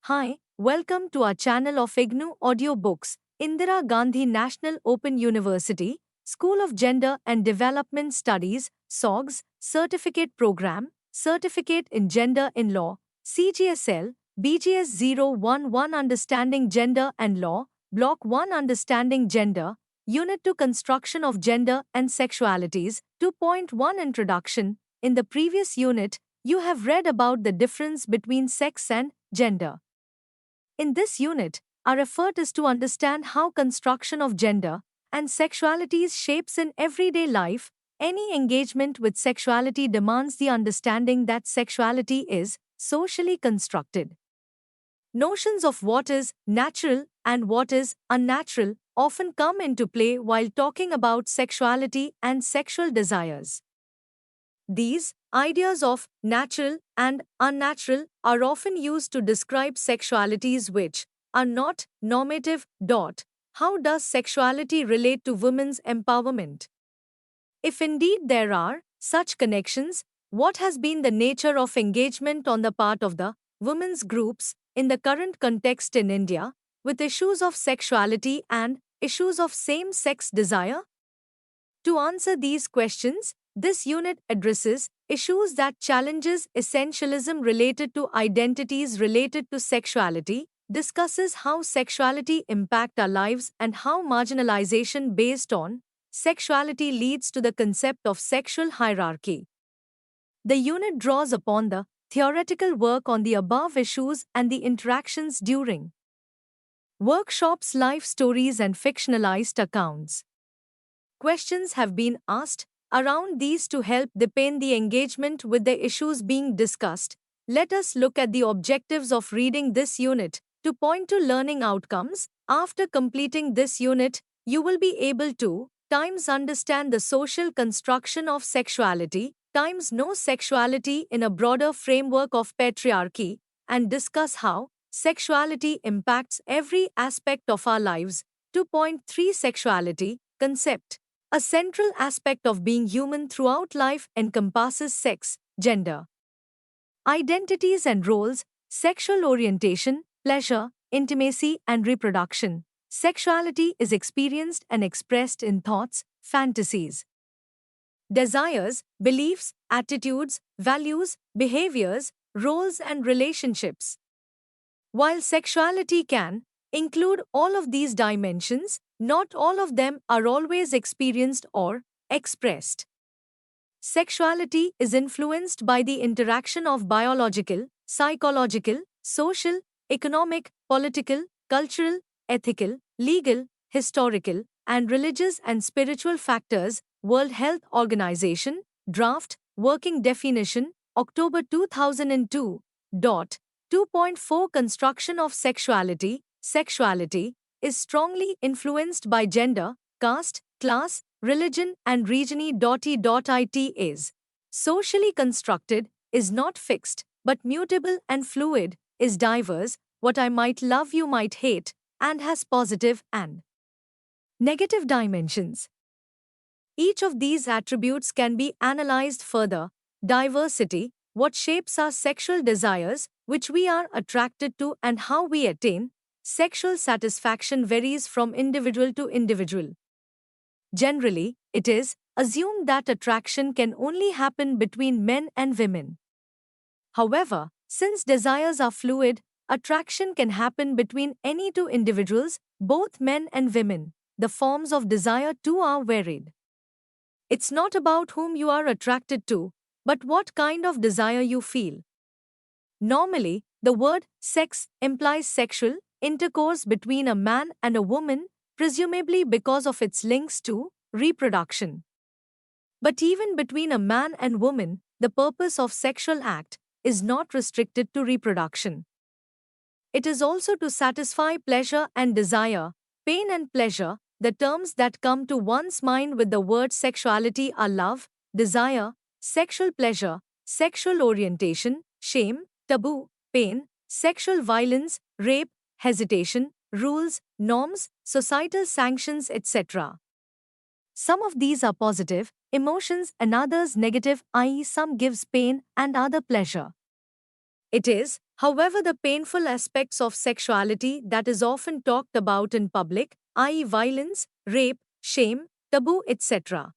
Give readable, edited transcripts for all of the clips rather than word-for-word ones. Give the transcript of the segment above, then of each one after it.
Hi, welcome to our channel of IGNOU Audiobooks, Indira Gandhi National Open University, School of Gender and Development Studies, SOGS, Certificate Program, Certificate in Gender in Law, CGSL, BGS 011 Understanding Gender and Law, Block 1 Understanding Gender, Unit 2 Construction of Gender and Sexualities, 2.1 Introduction. In the previous unit, you have read about the difference between sex and gender. In this unit, our effort is to understand how construction of gender and sexualities shapes in everyday life. Any engagement with sexuality demands the understanding that sexuality is socially constructed. Notions of what is natural and what is unnatural often come into play while talking about sexuality and sexual desires. These ideas of natural and unnatural are often used to describe sexualities which are not normative. How does sexuality relate to women's empowerment? If indeed there are such connections, what has been the nature of engagement on the part of the women's groups in the current context in India with issues of sexuality and issues of same-sex desire? To answer these questions, this unit addresses issues that challenges essentialism related to identities related to sexuality, discusses how sexuality impact our lives and how marginalization based on sexuality leads to the concept of sexual hierarchy. The unit draws upon the theoretical work on the above issues and the interactions during workshops, life stories and fictionalized accounts. Questions have been asked around these to help deepen the engagement with the issues being discussed. Let us look at the objectives of reading this unit to point to learning outcomes. After completing this unit, you will be able to times understand the social construction of sexuality, times know sexuality in a broader framework of patriarchy, and discuss how sexuality impacts every aspect of our lives. 2.3 Sexuality Concept. A central aspect of being human throughout life encompasses sex, gender, identities and roles, sexual orientation, pleasure, intimacy, and reproduction. Sexuality is experienced and expressed in thoughts, fantasies, desires, beliefs, attitudes, values, behaviors, roles, and relationships. While sexuality can include all of these dimensions, not all of them are always experienced or expressed. Sexuality is influenced by the interaction of biological, psychological, social, economic, political, cultural, ethical, legal, historical, and religious and spiritual factors. World Health Organization, Draft, Working Definition, October 2002. 2.4 Construction of sexuality. Sexuality is strongly influenced by gender, caste, class, religion, and region. It is socially constructed, is not fixed, but mutable and fluid, is diverse, what I might love you might hate, and has positive and negative dimensions. Each of these attributes can be analyzed further. Diversity, what shapes our sexual desires, which we are attracted to, and how we attain sexual satisfaction varies from individual to individual. Generally, it is assumed that attraction can only happen between men and women. However, since desires are fluid, attraction can happen between any two individuals, both men and women. The forms of desire too are varied. It's not about whom you are attracted to, but what kind of desire you feel. Normally, the word sex implies sexual intercourse between a man and a woman, presumably because of its links to reproduction. But even between a man and woman, the purpose of sexual act is not restricted to reproduction. It is also to satisfy pleasure and desire, pain and pleasure. The terms that come to one's mind with the word sexuality are love, desire, sexual pleasure, sexual orientation, shame, taboo, pain, sexual violence, rape, hesitation, rules, norms, societal sanctions, etc. Some of these are positive emotions and others negative, i.e., some gives pain and other pleasure. It is However, the painful aspects of sexuality that is often talked about in public, i.e., violence, rape, shame, taboo, etc.,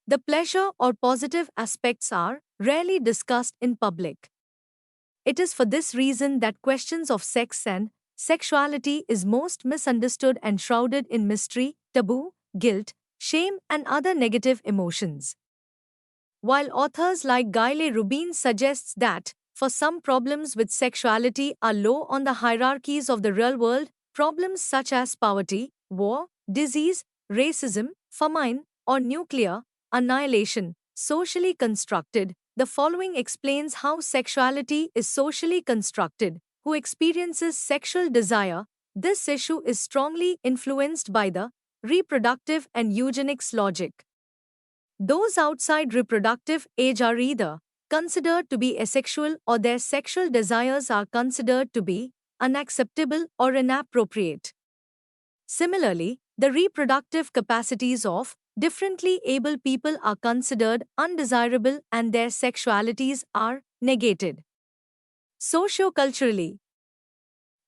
the pleasure or positive aspects are rarely discussed in public. It is for this reason that questions of sex and sexuality is most misunderstood and shrouded in mystery, taboo, guilt, shame, and other negative emotions. While authors like Gayle Rubin suggests that, for some problems with sexuality are low on the hierarchies of the real world, problems such as poverty, war, disease, racism, famine, or nuclear annihilation, socially constructed, the following explains how sexuality is socially constructed. Who experiences sexual desire? This issue is strongly influenced by the reproductive and eugenics logic. Those outside reproductive age are either considered to be asexual or their sexual desires are considered to be unacceptable or inappropriate. Similarly, the reproductive capacities of differently able people are considered undesirable and their sexualities are negated. Socioculturally,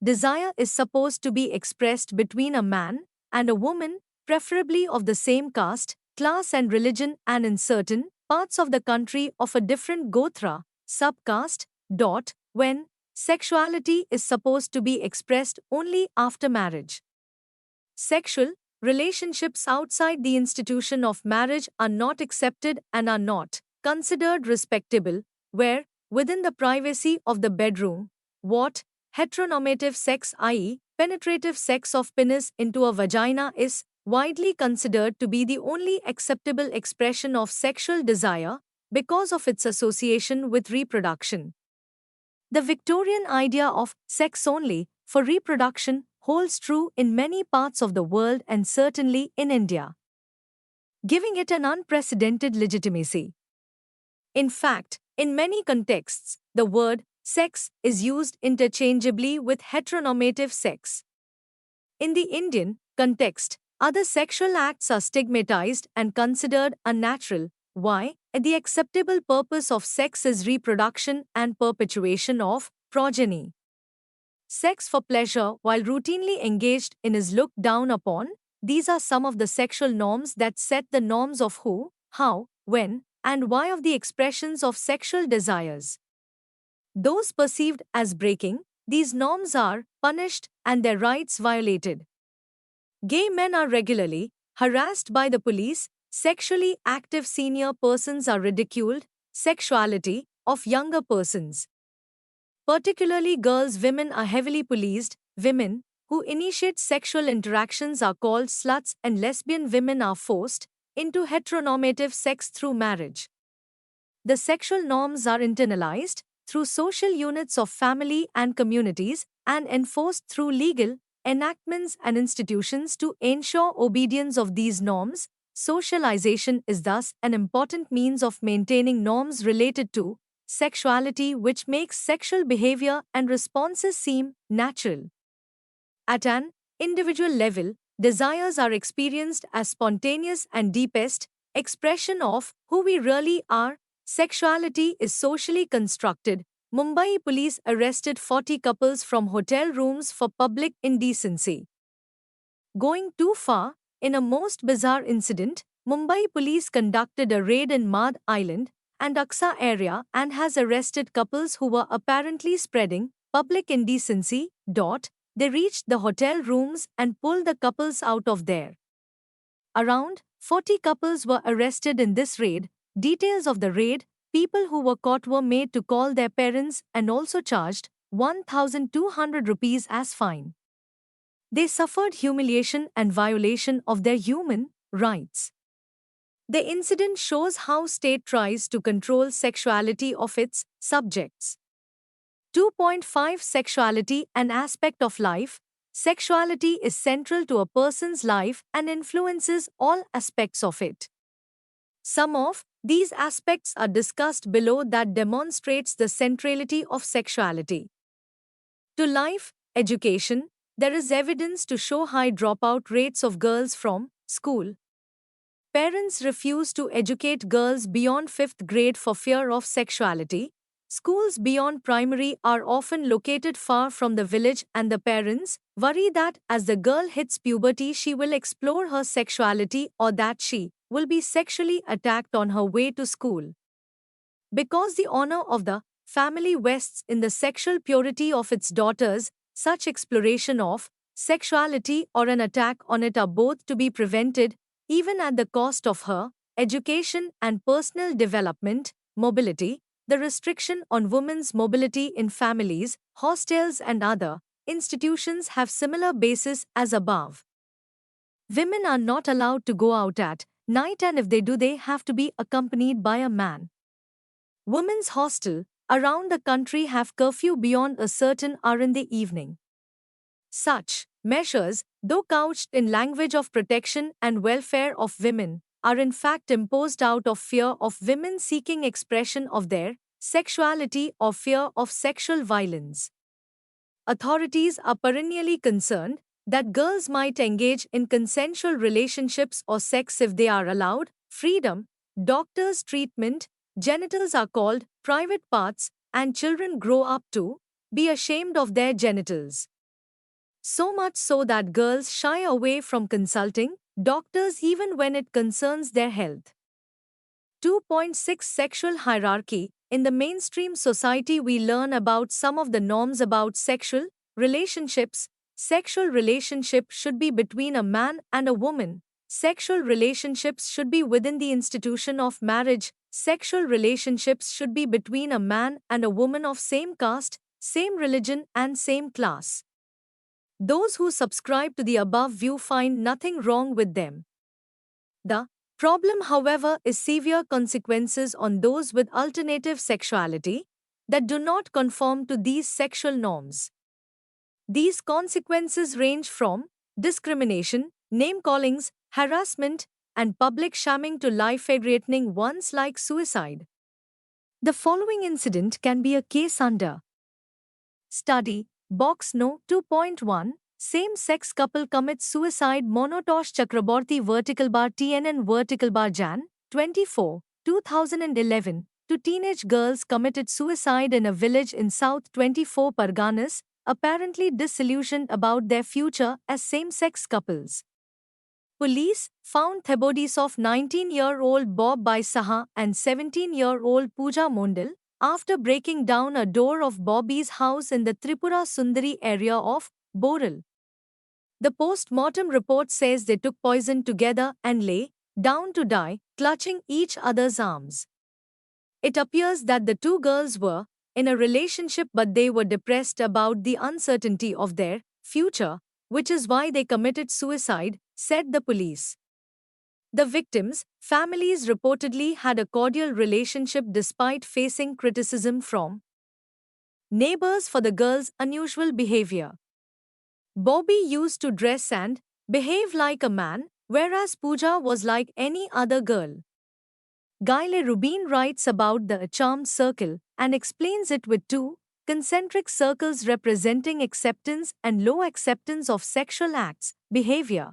desire is supposed to be expressed between a man and a woman, preferably of the same caste, class, and religion, and in certain parts of the country of a different gotra, subcaste, when sexuality is supposed to be expressed only after marriage. Sexual relationships outside the institution of marriage are not accepted and are not considered respectable, where, within the privacy of the bedroom, what heteronormative sex, i.e., penetrative sex of penis into a vagina, is widely considered to be the only acceptable expression of sexual desire because of its association with reproduction. The Victorian idea of sex only for reproduction holds true in many parts of the world and certainly in India, giving it an unprecedented legitimacy. In fact, in many contexts, the word sex is used interchangeably with heteronormative sex. In the Indian context, other sexual acts are stigmatized and considered unnatural. Why? The acceptable purpose of sex is reproduction and perpetuation of progeny. Sex for pleasure, while routinely engaged in, is looked down upon. These are some of the sexual norms that set the norms of who, how, when, and why of the expressions of sexual desires. Those perceived as breaking these norms are punished and their rights violated. Gay men are regularly harassed by the police, sexually active senior persons are ridiculed, sexuality of younger persons, particularly girls, women, are heavily policed. Women who initiate sexual interactions are called sluts, and lesbian women are forced into heteronormative sex through marriage. The sexual norms are internalized through social units of family and communities and enforced through legal enactments and institutions to ensure obedience of these norms. Socialization is thus an important means of maintaining norms related to sexuality, which makes sexual behavior and responses seem natural. At an individual level, desires are experienced as spontaneous and deepest expression of who we really are. Sexuality is socially constructed. Mumbai police arrested 40 couples from hotel rooms for public indecency. Going too far, in a most bizarre incident, Mumbai police conducted a raid in Madh Island and Aksa area and has arrested couples who were apparently spreading public indecency. They reached the hotel rooms and pulled the couples out of there. Around 40 couples were arrested in this raid. Details of the raid: people who were caught were made to call their parents and also charged 1,200 rupees as fine. They suffered humiliation and violation of their human rights. The incident shows how state tries to control sexuality of its subjects. 2.5 Sexuality, an aspect of life. Sexuality is central to a person's life and influences all aspects of it. Some of these aspects are discussed below that demonstrates the centrality of sexuality to life. Education. There is evidence to show high dropout rates of girls from school. Parents refuse to educate girls beyond 5th grade for fear of sexuality. Schools beyond primary are often located far from the village, and the parents worry that as the girl hits puberty, she will explore her sexuality or that she will be sexually attacked on her way to school. Because the honor of the family rests in the sexual purity of its daughters, such exploration of sexuality or an attack on it are both to be prevented, even at the cost of her education and personal development, mobility. The restriction on women's mobility in families, hostels, and other institutions have similar basis as above. Women are not allowed to go out at night, and if they do, they have to be accompanied by a man. Women's hostel around the country have curfew beyond a certain hour in the evening. Such measures, though couched in language of protection and welfare of women, are in fact imposed out of fear of women seeking expression of their sexuality or fear of sexual violence. Authorities are perennially concerned that girls might engage in consensual relationships or sex if they are allowed freedom. Doctors' treatment, genitals are called private parts, and children grow up to be ashamed of their genitals. So much so that girls shy away from consulting doctors even when it concerns their health. 2.6 Sexual hierarchy. In the mainstream society, we learn about some of the norms about sexual relationships. Sexual relationship should be between a man and a woman. Sexual relationships should be within the institution of marriage. Sexual relationships should be between a man and a woman of same caste, same religion, and same class. Those who subscribe to the above view find nothing wrong with them. The problem, however, is severe consequences on those with alternative sexuality that do not conform to these sexual norms. These consequences range from discrimination, name-callings, harassment, and public shaming to life-threatening ones like suicide. The following incident can be a case under study. Box No. 2.1 Same-sex couple commits suicide. Monotosh Chakraborty vertical bar TNN vertical bar Jan. 24, 2011. Two teenage girls committed suicide in a village in South 24 Parganas, apparently disillusioned about their future as same-sex couples. Police found the bodies of 19-year-old Bob Bai Saha and 17-year-old Pooja Mondal after breaking down a door of Bobby's house in the Tripura Sundari area of Boral. The post-mortem report says they took poison together and lay down to die, clutching each other's arms. It appears that the two girls were in a relationship, but they were depressed about the uncertainty of their future, which is why they committed suicide, said the police. The victims' families reportedly had a cordial relationship despite facing criticism from neighbors for the girls' unusual behavior. Bobby used to dress and behave like a man, whereas Pooja was like any other girl. Gayle Rubin writes about the charmed circle and explains it with two concentric circles representing acceptance and low acceptance of sexual acts, behavior.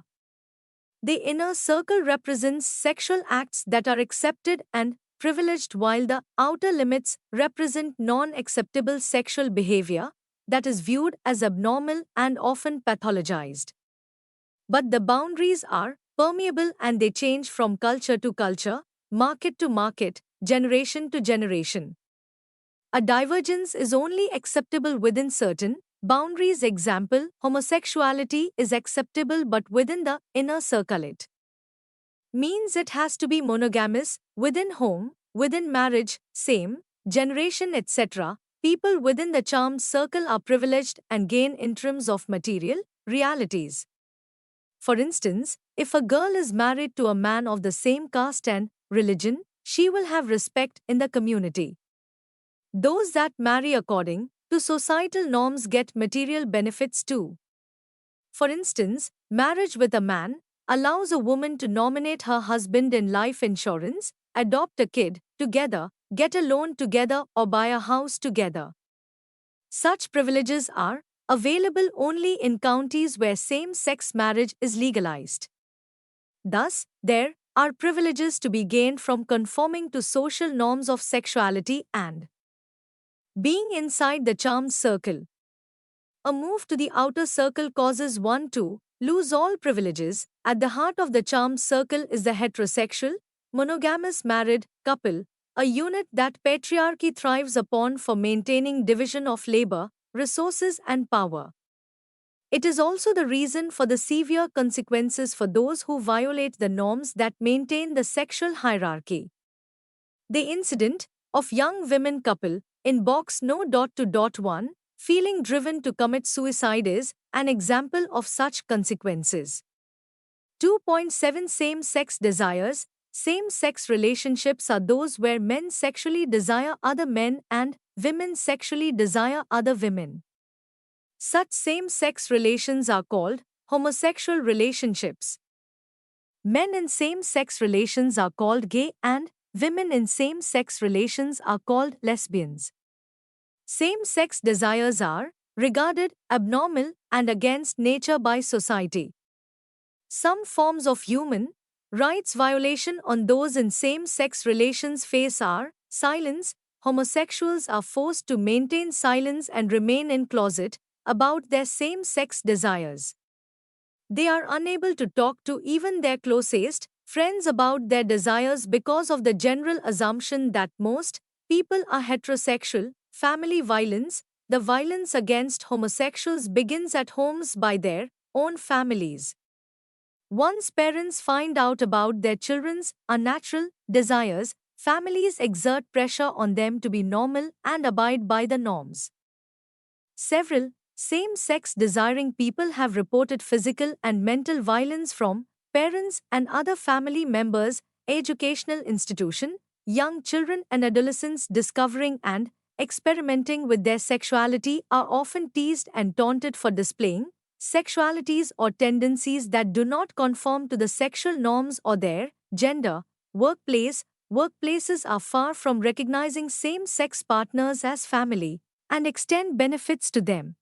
The inner circle represents sexual acts that are accepted and privileged, while the outer limits represent non-acceptable sexual behavior that is viewed as abnormal and often pathologized. But the boundaries are permeable and they change from culture to culture, market to market, generation to generation. A divergence is only acceptable within certain boundaries. Example, homosexuality is acceptable but within the inner circle. It means it has to be monogamous, within home, within marriage, same, generation, etc. People within the charmed circle are privileged and gain in terms of material realities. For instance, if a girl is married to a man of the same caste and religion, she will have respect in the community. Those that marry according to societal norms get material benefits too. For instance, marriage with a man allows a woman to nominate her husband in life insurance, adopt a kid together, get a loan together, or buy a house together. Such privileges are available only in counties where same-sex marriage is legalized. Thus, there are privileges to be gained from conforming to social norms of sexuality and Being inside the charmed circle. A move to the outer circle causes one to lose all privileges. At the heart of the charmed circle is the heterosexual, monogamous married couple, a unit that patriarchy thrives upon for maintaining division of labor, resources, and power. It is also the reason for the severe consequences for those who violate the norms that maintain the sexual hierarchy. The incident of young women couple in box no. 1 feeling driven to commit suicide is an example of such consequences. 2.7 Same-sex desires. Same-sex relationships are those where men sexually desire other men and women sexually desire other women. Such same-sex relations are called homosexual relationships. Men in same-sex relations are called gay and women in same-sex relations are called lesbians. Same-sex desires are regarded abnormal and against nature by society. Some forms of human rights violation on those in same-sex relations face are silence. Homosexuals are forced to maintain silence and remain in closet about their same-sex desires. They are unable to talk to even their closest friends about their desires because of the general assumption that most people are heterosexual. Family violence. The violence against homosexuals begins at homes by their own families. Once parents find out about their children's unnatural desires, families exert pressure on them to be normal and abide by the norms. Several same-sex desiring people have reported physical and mental violence from parents and other family members. Educational institution. Young children and adolescents discovering and experimenting with their sexuality are often teased and taunted for displaying sexualities or tendencies that do not conform to the sexual norms or their gender. Workplaces are far from recognizing same-sex partners as family and extend benefits to them.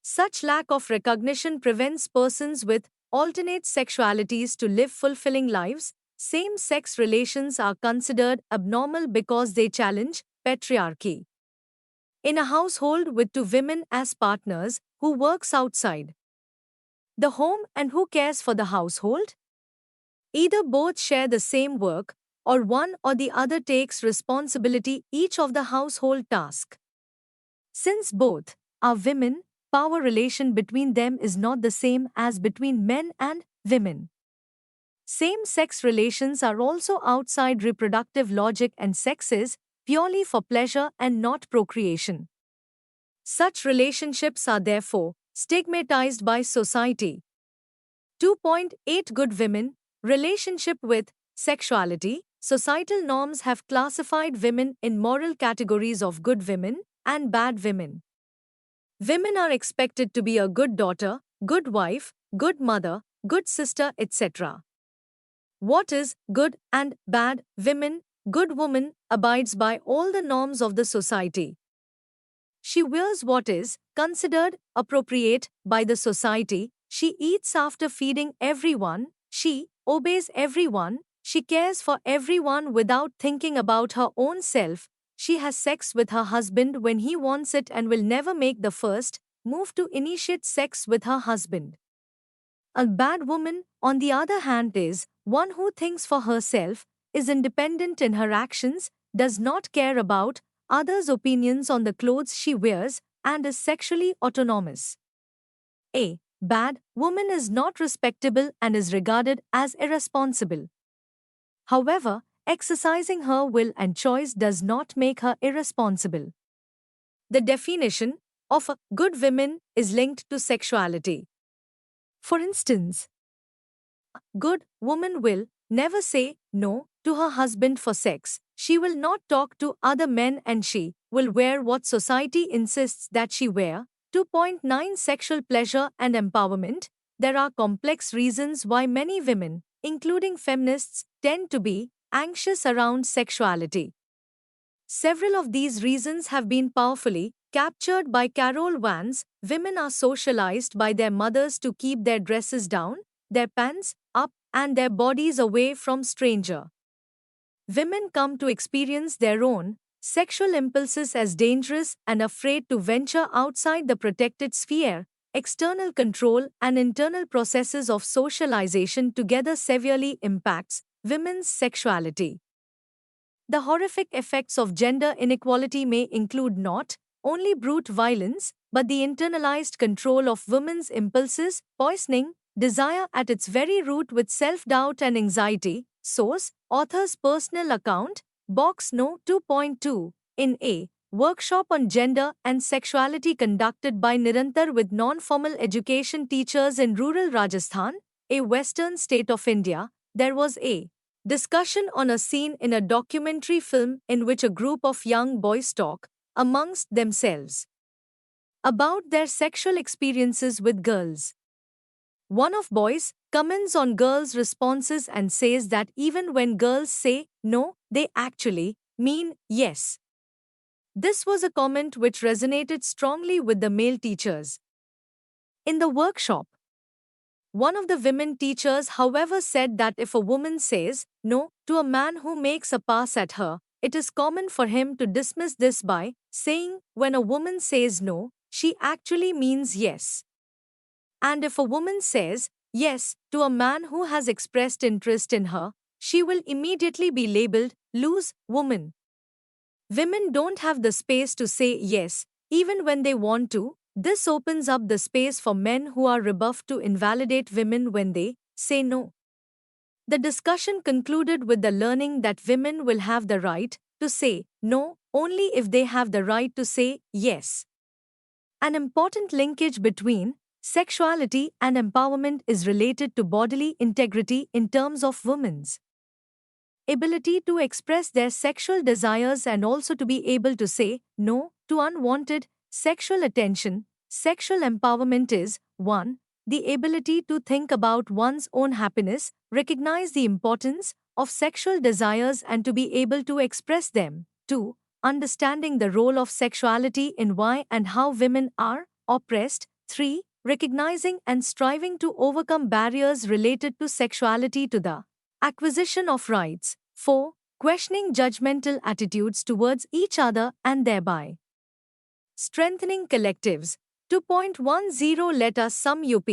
Such lack of recognition prevents persons with alternate sexualities to live fulfilling lives. Same-sex relations are considered abnormal because they challenge patriarchy. In a household with two women as partners, who works outside the home and who cares for the household? Either both share the same work, or one or the other takes responsibility each of the household task. Since both are women, power relation between them is not the same as between men and women. Same-sex relations are also outside reproductive logic and sex is purely for pleasure and not procreation. Such relationships are therefore stigmatized by society. 2.8 Good women. Relationship with sexuality. Societal norms have classified women in moral categories of good women and bad women. Women are expected to be a good daughter, good wife, good mother, good sister, etc. What is good and bad women? Good woman abides by all the norms of the society. She wears what is considered appropriate by the society. She eats after feeding everyone. She obeys everyone. She cares for everyone without thinking about her own self. She has sex with her husband when he wants it and will never make the first move to initiate sex with her husband. A bad woman, on the other hand, is one who thinks for herself, is independent in her actions, does not care about others' opinions on the clothes she wears, and is sexually autonomous. A bad woman is not respectable and is regarded as irresponsible. However, exercising her will and choice does not make her irresponsible. The definition of a good woman is linked to sexuality. For instance, a good woman will never say no to her husband for sex. She will not talk to other men and she will wear what society insists that she wear. 2.9 Sexual pleasure and empowerment. There are complex reasons why many women, including feminists, tend to be anxious around sexuality. Several of these reasons have been powerfully captured by Carol Vance. Women are socialized by their mothers to keep their dresses down, their pants up, and their bodies away from stranger. Women come to experience their own sexual impulses as dangerous and afraid to venture outside the protected sphere. External control and internal processes of socialization together severely impacts women's sexuality. The horrific effects of gender inequality may include not only brute violence, but the internalized control of women's impulses, poisoning desire at its very root with self-doubt and anxiety. Source: author's personal account, Box No. 2.2, in a workshop on gender and sexuality conducted by Nirantar with non-formal education teachers in rural Rajasthan, a western state of India. There was a discussion on a scene in a documentary film in which a group of young boys talk amongst themselves about their sexual experiences with girls. One of boys comments on girls' responses and says that even when girls say no, they actually mean yes. This was a comment which resonated strongly with the male teachers. In the workshop, one of the women teachers, however, said that if a woman says no to a man who makes a pass at her, it is common for him to dismiss this by saying when a woman says no, she actually means yes. And if a woman says yes to a man who has expressed interest in her, she will immediately be labeled loose woman. Women don't have the space to say yes, even when they want to. This opens up the space for men who are rebuffed to invalidate women when they say no. The discussion concluded with the learning that women will have the right to say no only if they have the right to say yes. An important linkage between sexuality and empowerment is related to bodily integrity in terms of women's ability to express their sexual desires and also to be able to say no to unwanted sexual attention. Sexual empowerment is 1. The ability to think about one's own happiness, recognize the importance of sexual desires and to be able to express them. 2. Understanding the role of sexuality in why and how women are oppressed. 3. Recognizing and striving to overcome barriers related to sexuality to the acquisition of rights. 4. Questioning judgmental attitudes towards each other and thereby strengthening collectives. 2.10 Let us sum up.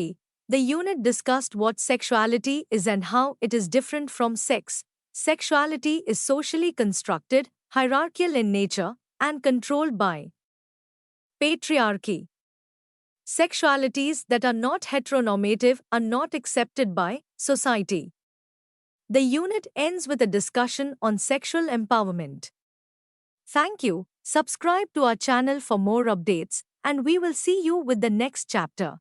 The unit discussed what sexuality is and how it is different from sex. Sexuality is socially constructed, hierarchical in nature, and controlled by patriarchy. Sexualities that are not heteronormative are not accepted by society. The unit ends with a discussion on sexual empowerment. Thank you. Subscribe to our channel for more updates, and we will see you with the next chapter.